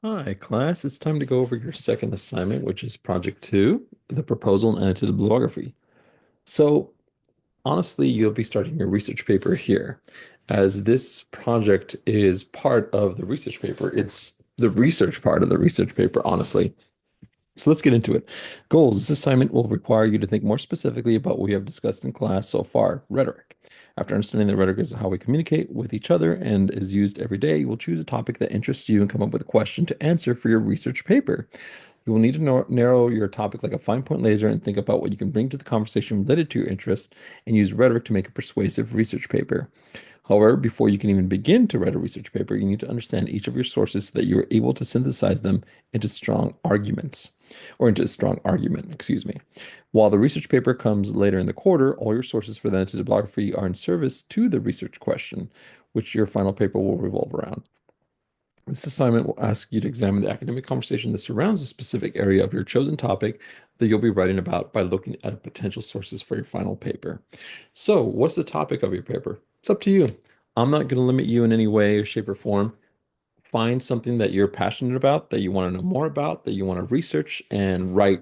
Hi, class. It's time to go over your second assignment, which is Project 2, the proposal and edited bibliography. So, honestly, you'll be starting your research paper here, as this project is part of the research paper. It's the research part of the research paper, honestly. So let's get into it. Goals. This assignment will require you to think more specifically about what we have discussed in class so far, rhetoric. After understanding that rhetoric is how we communicate with each other and is used every day, you will choose a topic that interests you and come up with a question to answer for your research paper. You will need to narrow your topic like a fine point laser and think about what you can bring to the conversation related to your interest and use rhetoric to make a persuasive research paper. However, before you can even begin to write a research paper, you need to understand each of your sources so that you are able to synthesize them into strong arguments, or into a strong argument, excuse me. While the research paper comes later in the quarter, all your sources for the edited bibliography are in service to the research question, which your final paper will revolve around. This assignment will ask you to examine the academic conversation that surrounds a specific area of your chosen topic that you'll be writing about by looking at potential sources for your final paper. So, what's the topic of your paper? It's up to you. I'm not going to limit you in any way, shape, or form. Find something that you're passionate about, that you want to know more about, that you want to research and write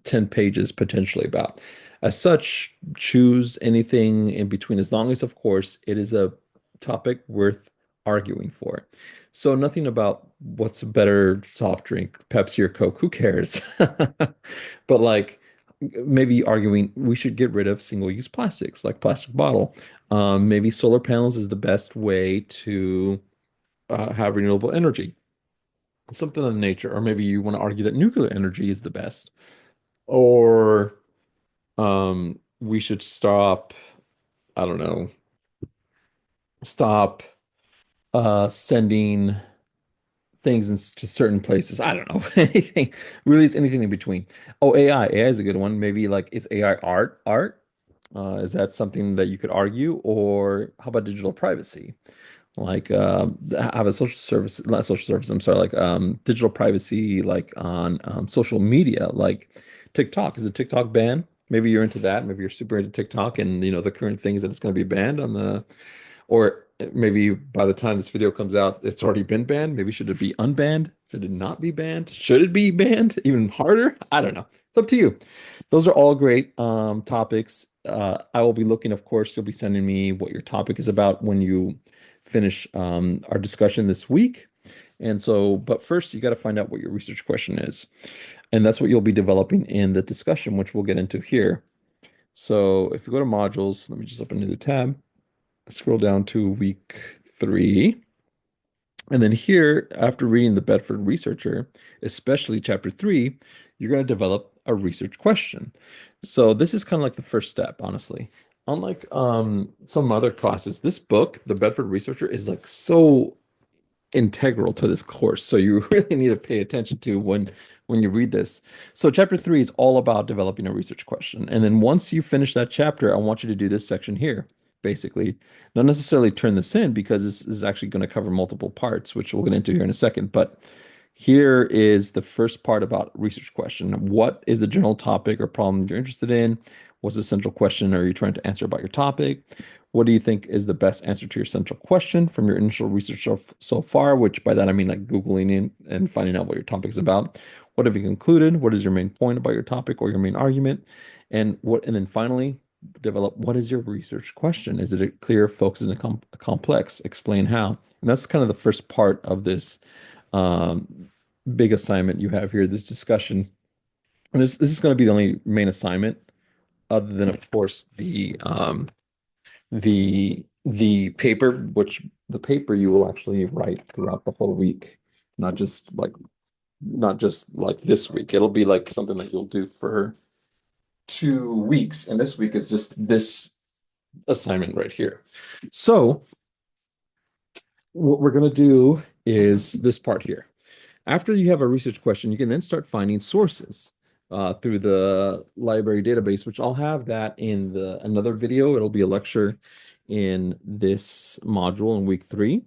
10 pages potentially about. As such, choose anything in between, as long as, of course, it is a topic worth arguing for. So, nothing about what's a better soft drink, Pepsi or Coke, who cares? But like maybe arguing we should get rid of single-use plastics like plastic bottle. Maybe solar panels is the best way to have renewable energy, something of the nature. Or maybe you want to argue that nuclear energy is the best. Or we should stop, I don't know, stop sending things to certain places. I don't know. Anything, really, it's anything in between. Oh, AI. AI is a good one. Maybe like, is AI art? Art? Is that something that you could argue? Or how about digital privacy? Like have a social service, not social service, I'm sorry, like digital privacy, like on social media, like TikTok. Is a TikTok banned? Maybe you're into that. Maybe you're super into TikTok and you know the current things that it's going to be banned on the, or maybe by the time this video comes out, it's already been banned. Maybe should it be unbanned? Should it not be banned? Should it be banned? Even harder? I don't know. It's up to you. Those are all great topics. I will be looking, of course, you'll be sending me what your topic is about when you finish our discussion this week. And so, but first, you got to find out what your research question is. And that's what you'll be developing in the discussion, which we'll get into here. So if you go to modules, let me just open a new tab, scroll down to week 3. And then here, after reading the Bedford Researcher, especially chapter 3, you're going to develop a research question. So this is kind of like the first step, honestly. Unlike some other classes, this book, the Bedford Researcher, is like so integral to this course. So you really need to pay attention to when you read this. So chapter 3 is all about developing a research question. And then once you finish that chapter, I want you to do this section here, basically. Not necessarily turn this in because this is actually going to cover multiple parts, which we'll get into here in a second. But here is the first part about research question. What is the general topic or problem you're interested in? What's the central question are you trying to answer about your topic? What do you think is the best answer to your central question from your initial research so far? Which by that I mean like Googling in and finding out what your topic is about. What have you concluded? What is your main point about your topic or your main argument? And then finally, develop what is your research question? Is it a clear, focus, and a complex? Explain how. And that's kind of the first part of this big assignment you have here, this discussion. And this is going to be the only main assignment, other than, of course, the paper, which the paper you will actually write throughout the whole week, not just like this week. It'll be like something that you'll do for 2 weeks, and this week is just this assignment right here. So what we're going to do is this part here. After you have a research question, you can then start finding sources through the library database, which I'll have that in the another video. It'll be a lecture in this module in week 3.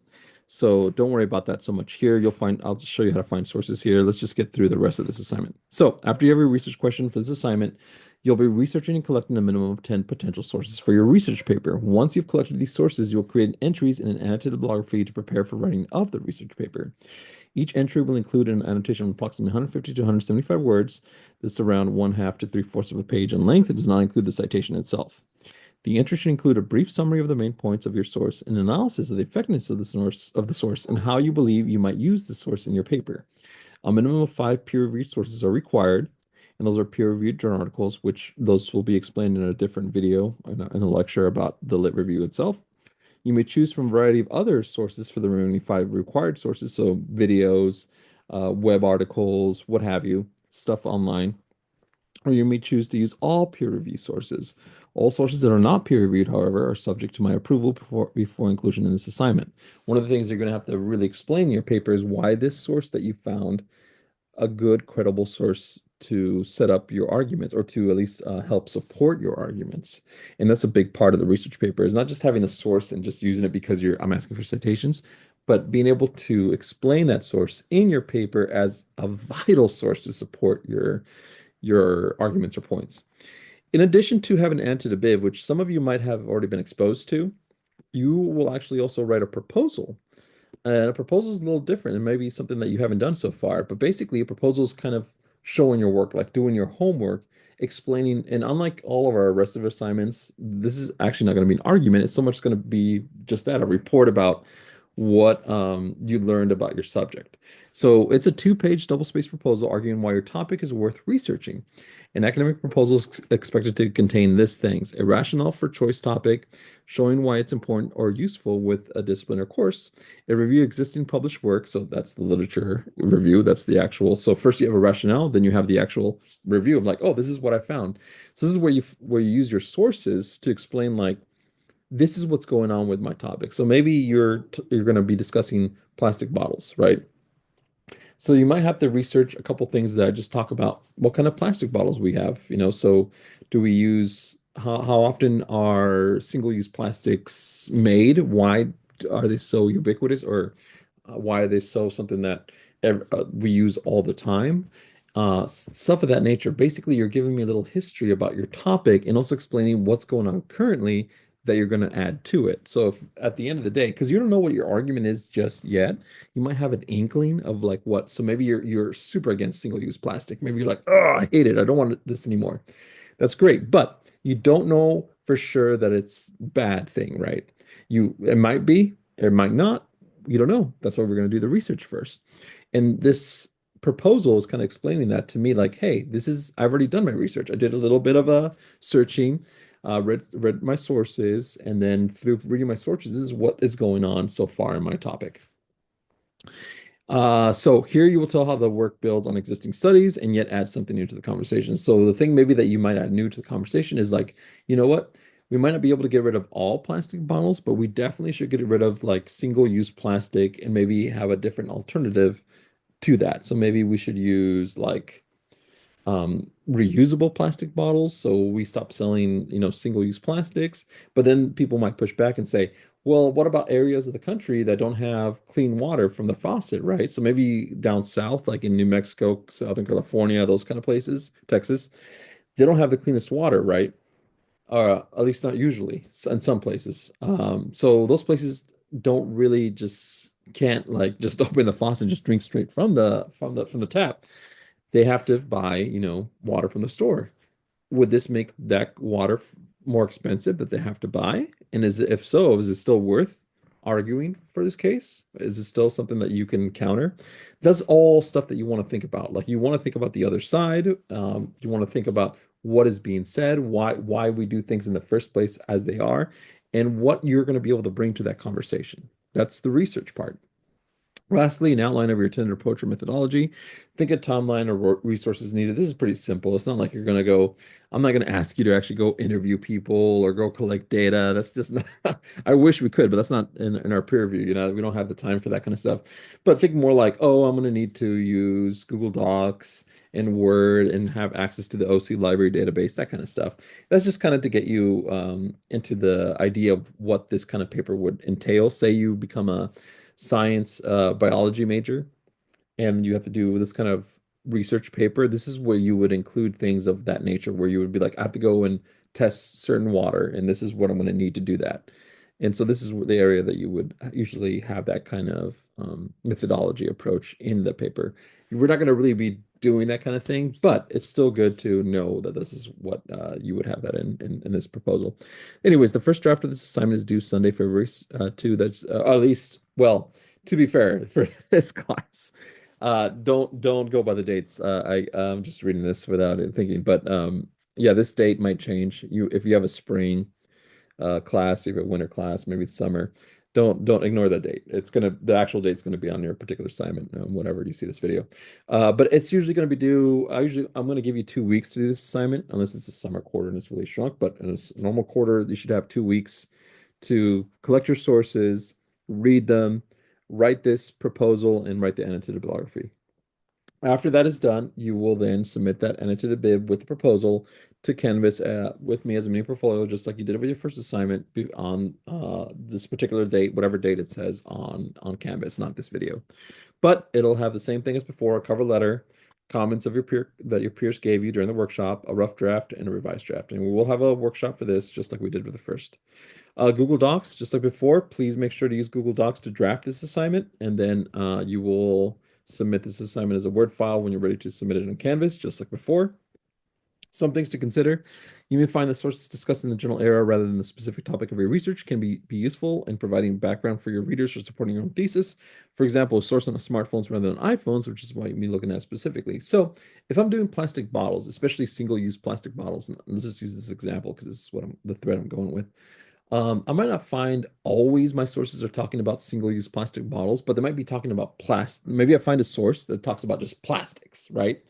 So don't worry about that so much here. I'll just show you how to find sources here. Let's just get through the rest of this assignment. So after you have your research question for this assignment, You'll be researching and collecting a minimum of 10 potential sources for your research paper. Once you've collected these sources, you'll create entries in an annotated bibliography to prepare for writing of the research paper. Each entry will include an annotation of approximately 150 to 175 words. That's around one half to three-fourths of a page in length. It does not include the citation itself. The entry should include a brief summary of the main points of your source, an analysis of the effectiveness of the source, and how you believe you might use the source in your paper. A minimum of 5 peer-reviewed sources are required, and those are peer-reviewed journal articles, which those will be explained in a different video in a lecture about the lit review itself. You may choose from a variety of other sources for the remaining 5 required sources, so videos, web articles, what have you, stuff online. Or you may choose to use all peer review sources. All sources that are not peer reviewed, however, are subject to my approval before inclusion in this assignment. One of the things you're going to have to really explain in your paper is why this source that you found a good, credible source to set up your arguments or to at least help support your arguments. And that's a big part of the research paper is not just having the source and just using it because I'm asking for citations, but being able to explain that source in your paper as a vital source to support your arguments or points. In addition to having an anti-bib, which some of you might have already been exposed to, you will actually also write a proposal. And a proposal is a little different and maybe something that you haven't done so far. But basically, a proposal is kind of showing your work, like doing your homework, explaining. And unlike all of our rest of assignments, this is actually not going to be an argument. It's so much going to be just that, a report about what you learned about your subject. So it's a 2-page double-spaced proposal arguing why your topic is worth researching. An academic proposal is expected to contain this things: a rationale for choice topic, showing why it's important or useful with a discipline or course, a review existing published work. So that's the literature review. That's the actual. So first you have a rationale, then you have the actual review of like, oh, this is what I found. So this is where you use your sources to explain like this is what's going on with my topic. So maybe you're going to be discussing plastic bottles, right? So you might have to research a couple things that just talk about what kind of plastic bottles we have, so do we use how often are single-use plastics made? Why are they so ubiquitous, or why are they so something that we use all the time? Stuff of that nature. Basically, you're giving me a little history about your topic and also explaining what's going on currently that you're going to add to it. So if at the end of the day, because you don't know what your argument is just yet, you might have an inkling of like what. So maybe you're super against single-use plastic. Maybe you're like, oh, I hate it. I don't want this anymore. That's great, but you don't know for sure that it's bad thing, right? It might be, it might not. You don't know. That's why we're going to do the research first. And this proposal is kind of explaining that to me, like, hey, I've already done my research. I did a little bit of a searching, read my sources, and then through reading my sources, this is what is going on so far in my topic. So here you will tell how the work builds on existing studies and yet add something new to the conversation. So the thing maybe that you might add new to the conversation is like, you know what? We might not be able to get rid of all plastic bottles, but we definitely should get rid of like single-use plastic and maybe have a different alternative to that. So maybe we should use like reusable plastic bottles. So we stop selling, single-use plastics. But then people might push back and say, well, what about areas of the country that don't have clean water from the faucet, right? So maybe down south, like in New Mexico, Southern California, those kind of places, Texas, they don't have the cleanest water, right? At least not usually, in some places. So those places don't really just can't like just open the faucet and just drink straight from the tap. They have to buy, water from the store. Would this make that water more expensive that they have to buy? And if so, is it still worth arguing for this case? Is it still something that you can counter? That's all stuff that you want to think about. Like you want to think about the other side. You want to think about what is being said, why we do things in the first place as they are, and what you're going to be able to bring to that conversation. That's the research part. Lastly, an outline of your intended approach or methodology. Think a timeline or resources needed. This is pretty simple. It's not like you're going to go, I'm not going to ask you to actually go interview people or go collect data. That's just not, I wish we could, but that's not in our peer review. We don't have the time for that kind of stuff. But think more like, oh, I'm going to need to use Google Docs and Word and have access to the OC library database, that kind of stuff. That's just kind of to get you into the idea of what this kind of paper would entail. Say you become a science biology major and you have to do this kind of research paper, this is where you would include things of that nature, where you would be like, I have to go and test certain water, and this is what I'm going to need to do that. And so this is the area that you would usually have that kind of methodology approach in the paper. We're not going to really be doing that kind of thing, but it's still good to know that this is what you would have that in this proposal. Anyways, the first draft of this assignment is due Sunday, February 2. That's at least, well, to be fair, for this class. Don't go by the dates. I'm just reading this without it thinking, but yeah, this date might change. You if you have a spring class, if you have a winter class, maybe it's summer. Don't ignore that date. The actual date's gonna be on your particular assignment, whenever you see this video. But it's usually gonna be due. I'm gonna give you 2 weeks to do this assignment, unless it's a summer quarter and it's really shrunk. But in a normal quarter, you should have 2 weeks to collect your sources, read them, write this proposal, and write the annotated bibliography. After that is done, you will then submit that annotated bib with the proposal to Canvas with me as a mini portfolio, just like you did with your first assignment on this particular date, whatever date it says on Canvas, not this video. But it'll have the same thing as before: a cover letter, comments of your peers gave you during the workshop, a rough draft, and a revised draft. And we will have a workshop for this, just like we did with the first. Google Docs, just like before, please make sure to use Google Docs to draft this assignment, and then you will submit this assignment as a Word file when you're ready to submit it on Canvas, just like before. Some things to consider. You may find the sources discussed in the general area rather than the specific topic of your research can be useful in providing background for your readers or supporting your own thesis. For example, a source on smartphones rather than iPhones, which is what you're looking at specifically. So if I'm doing plastic bottles, especially single-use plastic bottles, and let's just use this example because this is the thread I'm going with. I might not find always my sources are talking about single-use plastic bottles, but they might be talking about plastic. Maybe I find a source that talks about just plastics, right?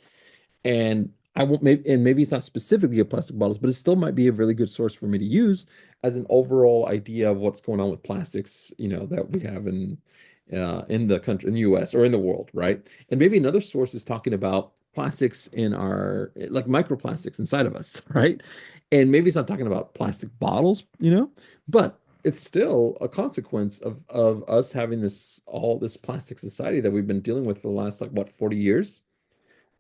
And I won't maybe it's not specifically a plastic bottles, but it still might be a really good source for me to use as an overall idea of what's going on with plastics, that we have in the country, in the US or in the world, right? And maybe another source is talking about plastics in our like microplastics inside of us, right? And maybe it's not talking about plastic bottles, but it's still a consequence of us having this plastic society that we've been dealing with for the last like what 40 years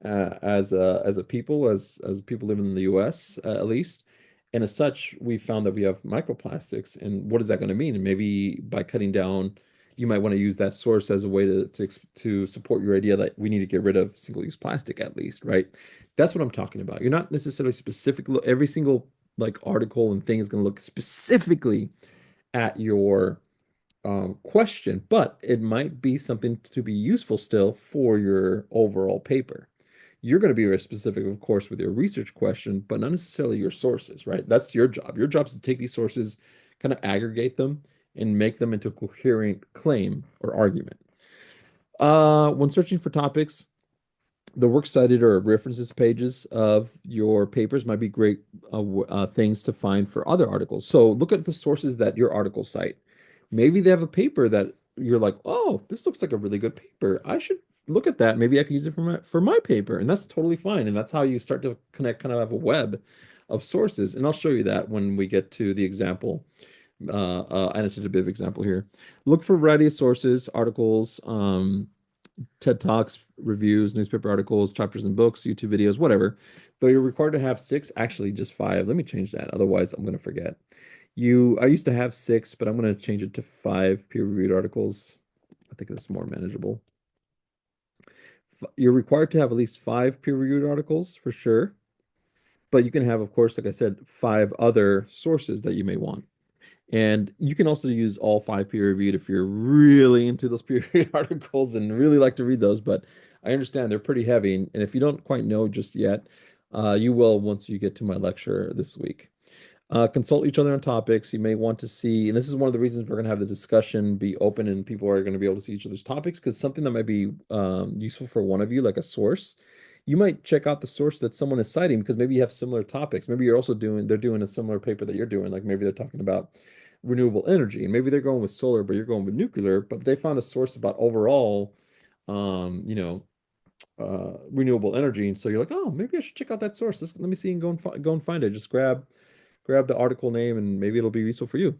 as a people, as people living in the US, at least. And as such, we found that we have microplastics. And what is that going to mean? And maybe by cutting down, you might want to use that source as a way to support your idea that we need to get rid of single-use plastic at least, right? That's what I'm talking about. You're not necessarily specific. Every single like article and thing is going to look specifically at your question, but it might be something to be useful still for your overall paper. You're going to be very specific, of course, with your research question, but not necessarily your sources, right? That's your job. Your job is to take these sources, kind of aggregate them, and make them into a coherent claim or argument. When searching for topics, the works cited or references pages of your papers might be great things to find for other articles. So look at the sources that your articles cite. Maybe they have a paper that you're like, oh, this looks like a really good paper. I should look at that. Maybe I can use it for my paper. And that's totally fine. And that's how you start to connect, kind of have a web of sources. And I'll show you that when we get to the example, annotated bib example here. Look for a variety of sources, articles, TED Talks, reviews, newspaper articles, chapters and books, YouTube videos, whatever. Though you're required to have 6, actually just 5. Let me change that. Otherwise, I'm going to forget. I used to have 6, but I'm going to change it to 5 peer-reviewed articles. I think that's more manageable. You're required to have at least 5 peer-reviewed articles for sure. But you can have, of course, like I said, 5 other sources that you may want. And you can also use all 5 peer-reviewed if you're really into those peer-reviewed articles and really like to read those. But I understand they're pretty heavy. And if you don't quite know just yet, you will once you get to my lecture this week. Consult each other on topics. You may want to see, and this is one of the reasons we're going to have the discussion be open and people are going to be able to see each other's topics, because something that might be useful for one of you, like a source, you might check out the source that someone is citing because maybe you have similar topics. Maybe they're doing a similar paper that you're doing. Like maybe they're talking about renewable energy, and maybe they're going with solar, but you're going with nuclear, but they found a source about overall, um, you know, renewable energy. And so you're like, oh, maybe I should check out that source. Let me see and go and find it. Just grab the article name and maybe it'll be useful for you.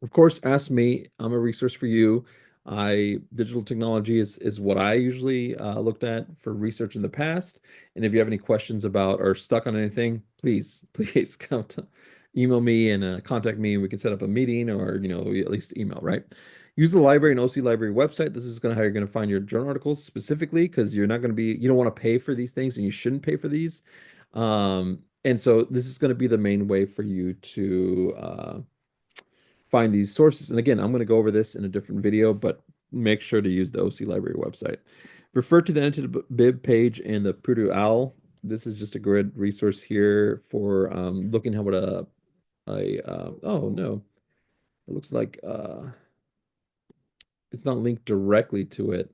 Of course, ask me. I'm a resource for you. Digital technology is what I usually looked at for research in the past. And if you have any questions about or stuck on anything, please, please come to email me and contact me, and we can set up a meeting or, at least email, right? Use the library and OC Library website. This is how you're going to find your journal articles specifically, because you don't want to pay for these things, and you shouldn't pay for these. And so this is going to be the main way for you to find these sources. And again, I'm going to go over this in a different video, but make sure to use the OC Library website. Refer to the annotated bib page in the Purdue OWL. This is just a good resource here for looking how what oh no, it looks like it's not linked directly to it,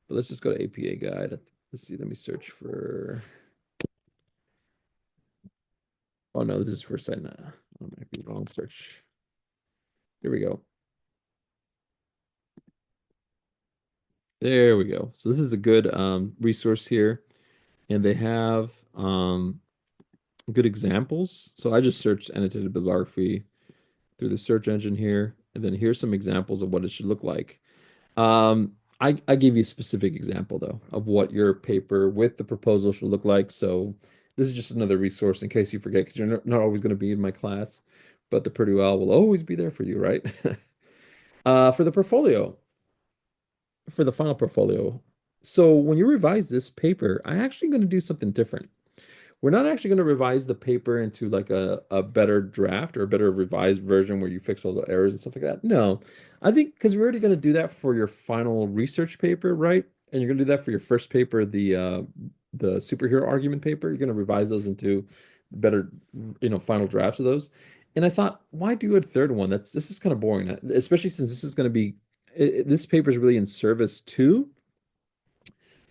but let's just go to APA guide. Let's see, let me search for, oh no, this is for site now. Oh, might be wrong search. Here we go. There we go. So this is a good resource here, and they have good examples. So I just searched annotated bibliography through the search engine here, and then here's some examples of what it should look like. I gave you a specific example though of what your paper with the proposal should look like. So this is just another resource in case you forget, because you're not always going to be in my class, but the Purdue OWL will always be there for you, right? For the portfolio, for the final portfolio. So when you revise this paper, I'm actually going to do something different. We're not actually going to revise the paper into like a better draft or a better revised version where you fix all the errors and stuff like that. No, I think because we're already going to do that for your final research paper, right? And you're going to do that for your first paper, the superhero argument paper. You're going to revise those into better, final drafts of those. And I thought, why do a third one? This is kind of boring, especially since this is going to be this paper is really in service to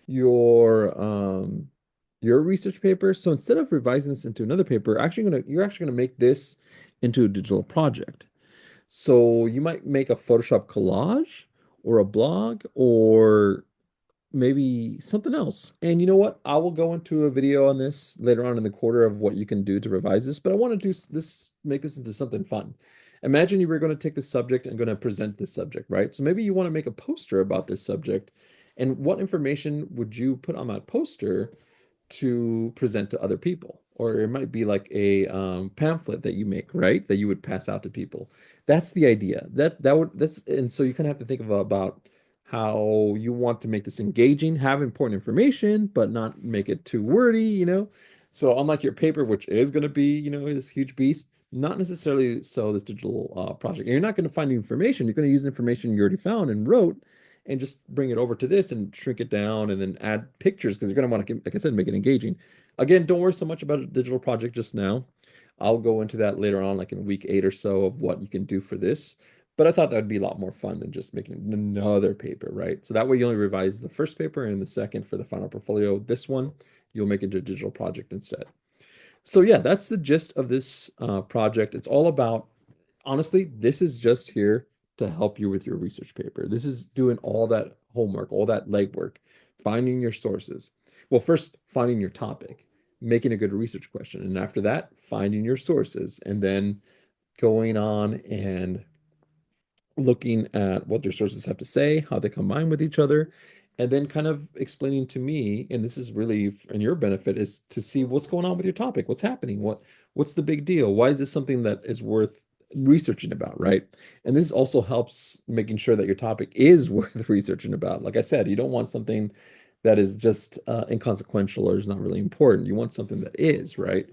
your your research paper. So instead of revising this into another paper, you're actually gonna make this into a digital project. So you might make a Photoshop collage or a blog or maybe something else. And you know what? I will go into a video on this later on in the quarter of what you can do to revise this, but I want to do this, make this into something fun. Imagine you were going to take this subject and going to present this subject, right? So maybe you want to make a poster about this subject. And what information would you put on that poster to present to other people? Or it might be like a pamphlet that you make, right? That you would pass out to people. That's the idea. And so you kind of have to think about how you want to make this engaging, have important information, but not make it too wordy. So unlike your paper, which is going to be, this huge beast, not necessarily so this digital project. And you're not going to find new information. You're going to use information you already found and wrote and just bring it over to this and shrink it down and then add pictures because you're going to want to, like I said, make it engaging. Again, don't worry so much about a digital project just now. I'll go into that later on, like in week 8 or so, of what you can do for this. But I thought that would be a lot more fun than just making another paper, right? So that way you only revise the first paper and the second for the final portfolio. This one, you'll make it into a digital project instead. So yeah, that's the gist of this project. It's all about, honestly, this is just here to help you with your research paper. This is doing all that homework, all that legwork, finding your sources. Well, first, finding your topic, making a good research question. And after that, finding your sources, and then going on and looking at what their sources have to say, how they combine with each other, and then kind of explaining to me, and this is really in your benefit, is to see what's going on with your topic, what's happening, what's the big deal, why is this something that is worth researching about, right? And this also helps making sure that your topic is worth researching about. Like I said, you don't want something that is just inconsequential or is not really important. You want something that is, right?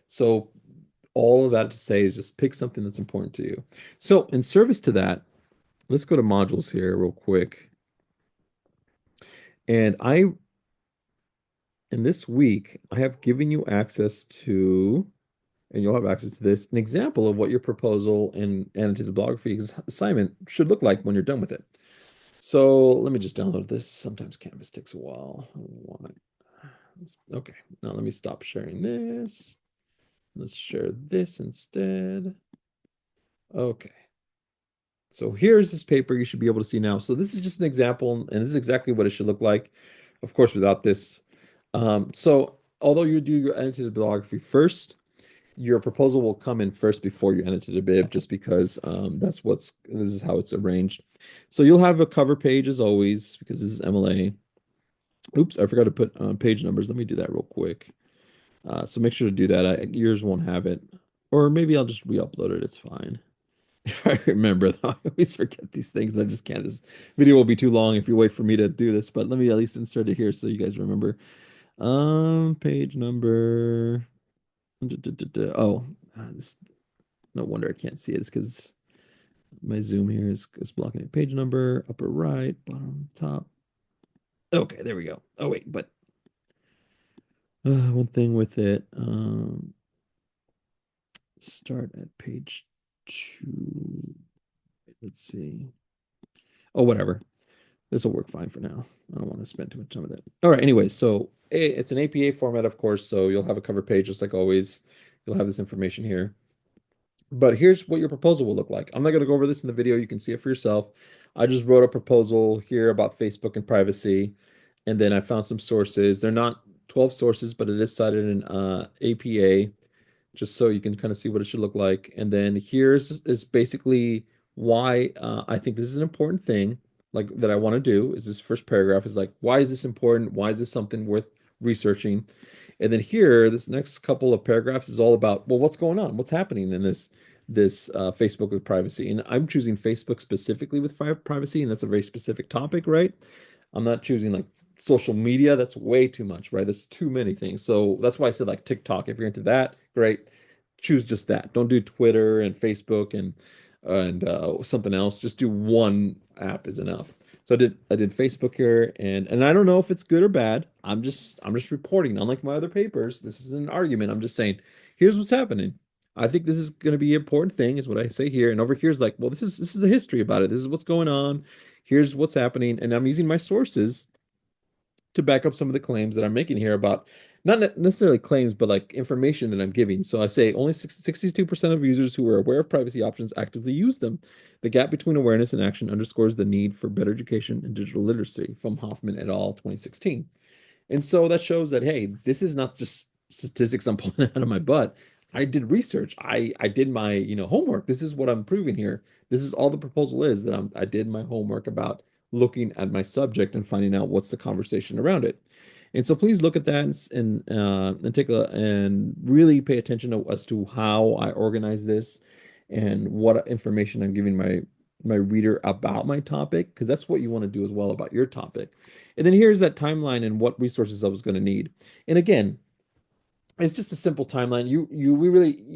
So all of that to say is just pick something that's important to you. So in service to that, let's go to modules here real quick. And in this week, I have given you access to, and you'll have access to this, an example of what your proposal and annotated bibliography assignment should look like when you're done with it. So let me just download this. Sometimes Canvas takes a while. Why? Okay, now let me stop sharing this. Let's share this instead. Okay. So here's this paper you should be able to see now. So this is just an example, and this is exactly what it should look like, of course, without this. So although you do your annotated bibliography first, your proposal will come in first before you enter the bib, just because this is how it's arranged. So you'll have a cover page as always, because this is MLA. Oops, I forgot to put page numbers. Let me do that real quick. So make sure to do that. Yours won't have it, or maybe I'll just re-upload it. It's fine. If I remember, though, I always forget these things. I just can't. This video will be too long if you wait for me to do this. But let me at least insert it here so you guys remember. Page number. Oh, this, no wonder I can't see it. It's because my zoom here is blocking it. Page number, upper right, bottom, top. Okay, there we go. Oh wait, but one thing with it. Start at page 2. Let's see. Oh, whatever. This will work fine for now. I don't want to spend too much time with it. All right. Anyways, so it's an APA format, of course. So you'll have a cover page just like always. You'll have this information here. But here's what your proposal will look like. I'm not going to go over this in the video. You can see it for yourself. I just wrote a proposal here about Facebook and privacy. And then I found some sources. They're not 12 sources, but it is cited in APA, just so you can kind of see what it should look like. And then here's is basically why I think this is an important thing, like that I want to do. Is this first paragraph is like, why is this important? Why is this something worth researching? And then here, this next couple of paragraphs is all about, well, what's going on? What's happening in this Facebook with privacy? And I'm choosing Facebook specifically with privacy, and that's a very specific topic, right? I'm not choosing like social media. That's way too much, right? There's too many things. So that's why I said like TikTok. If you're into that, great. Choose just that. Don't do Twitter and Facebook and something else. Just do one app is enough. So I did Facebook here, and I don't know if it's good or bad. I'm just reporting. Unlike my other papers, this is an argument. I'm just saying, here's what's happening. I think this is going to be an important thing, is what I say here. And over here is like, well, this is the history about it. This is what's going on. Here's what's happening, and I'm using my sources to back up some of the claims that I'm making here about not necessarily claims, but like information that I'm giving. So I say only 62% of users who are aware of privacy options actively use them. The gap between awareness and action underscores the need for better education and digital literacy, from Hoffman et al. 2016. And so that shows that, hey, this is not just statistics I'm pulling out of my butt. I did research. I did my, homework. This is what I'm proving here. This is all the proposal is, that I did my homework about looking at my subject and finding out what's the conversation around it. And so please look at that and take and really pay attention as to how I organize this and what information I'm giving my reader about my topic, because that's what you want to do as well about your topic. And then here's that timeline and what resources I was going to need. And again, it's just a simple timeline. You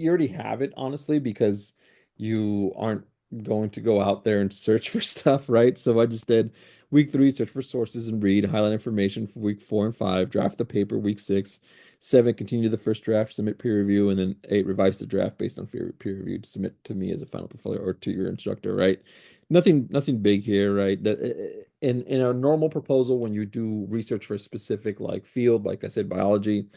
already have it, honestly, because you aren't going to go out there and search for stuff, right? So I just did week 3, search for sources and read, highlight information for week 4 and 5, draft the paper week 6, 7, continue the first draft, submit peer review, and then 8, revise the draft based on peer review to submit to me as a final portfolio or to your instructor, right? Nothing big here, right? In a normal proposal, when you do research for a specific like field, like I said, biology,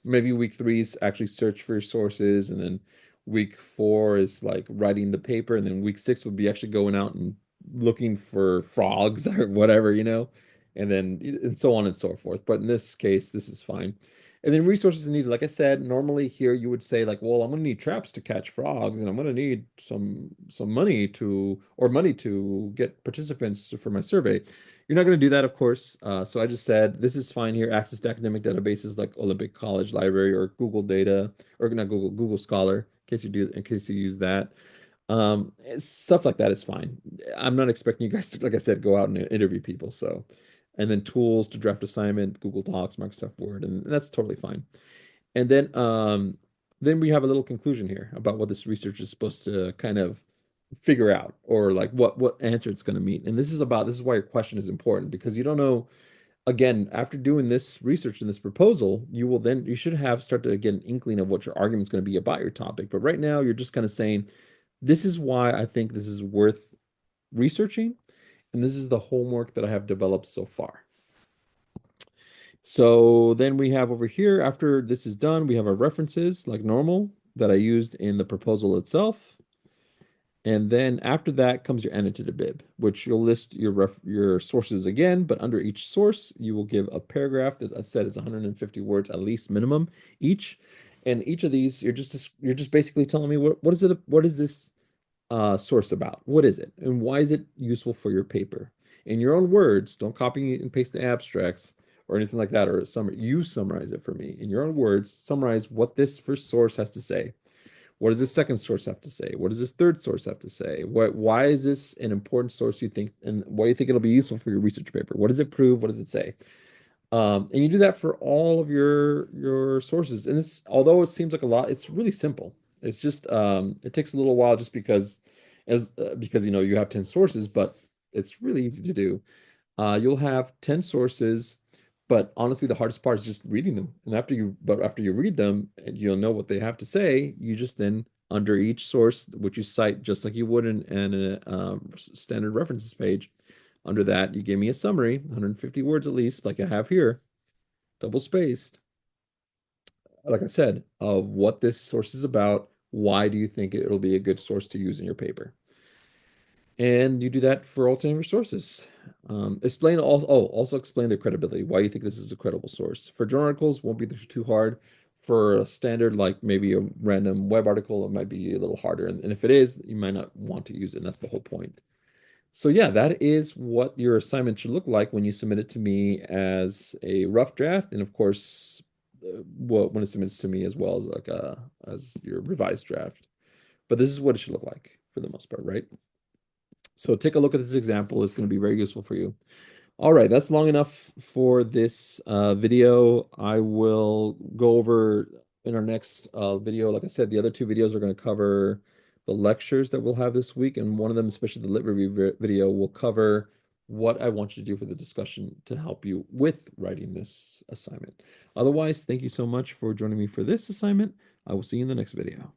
maybe week 3 is actually search for your sources, and then week 4 is like writing the paper, and then week 6 would be actually going out and looking for frogs or whatever, and then and so on and so forth. But in this case, this is fine. And then resources needed, like I said, normally here you would say like, well, I'm going to need traps to catch frogs, and I'm going to need some money to get participants for my survey. You're not going to do that, of course. So I just said this is fine here. Access to academic databases like Olympic College Library or Google Data, or not Google Scholar, in case you use that. Stuff like that is fine. I'm not expecting you guys to, like I said, go out and interview people. So, and then tools to draft assignment, Google Docs, Microsoft Word, and that's totally fine. And then we have a little conclusion here about what this research is supposed to kind of figure out, or like what answer it's going to meet. And this is why your question is important, because you don't know. Again, after doing this research and this proposal, you should have start to get an inkling of what your argument is going to be about your topic. But right now, you're just kind of saying, this is why I think this is worth researching, and this is the homework that I have developed so far. So then we have over here, after this is done, we have our references like normal that I used in the proposal itself. And then after that comes your annotated bib, which you'll list your sources again, but under each source, you will give a paragraph that I said is 150 words at least minimum each. And each of these, you're just basically telling me what is this source about? What is it? And why is it useful for your paper? In your own words, don't copy and paste the abstracts or anything like that, or you summarize it for me. In your own words, summarize what this first source has to say. What does this second source have to say? What does this third source have to say? Why is this an important source you think, and why do you think it'll be useful for your research paper? What does it prove? What does it say? And you do that for all of your sources. And it's although it seems like a lot, it's really simple. It's just it takes a little while just because you know you have 10 sources, but it's really easy to do. You'll have 10 sources, but honestly, the hardest part is just reading them. And after you read them and you'll know what they have to say, you just then under each source, which you cite just like you would in a standard references page, under that, you give me a summary, 150 words at least, like I have here, double spaced, like I said, of what this source is about. Why do you think it'll be a good source to use in your paper? And you do that for all 10 of your sources. Also explain their credibility. Why you think this is a credible source. For journal articles, won't be too hard. For a standard, like maybe a random web article, it might be a little harder. And if it is, you might not want to use it. And that's the whole point. So yeah, that is what your assignment should look like when you submit it to me as a rough draft, and of course, when it submits to me as well as like as your revised draft. But this is what it should look like for the most part, right? So take a look at this example. It's going to be very useful for you. All right, that's long enough for this video. I will go over in our next video. Like I said, the other two videos are going to cover the lectures that we'll have this week, and one of them, especially the lit review video, will cover what I want you to do for the discussion to help you with writing this assignment. Otherwise, thank you so much for joining me for this assignment. I will see you in the next video.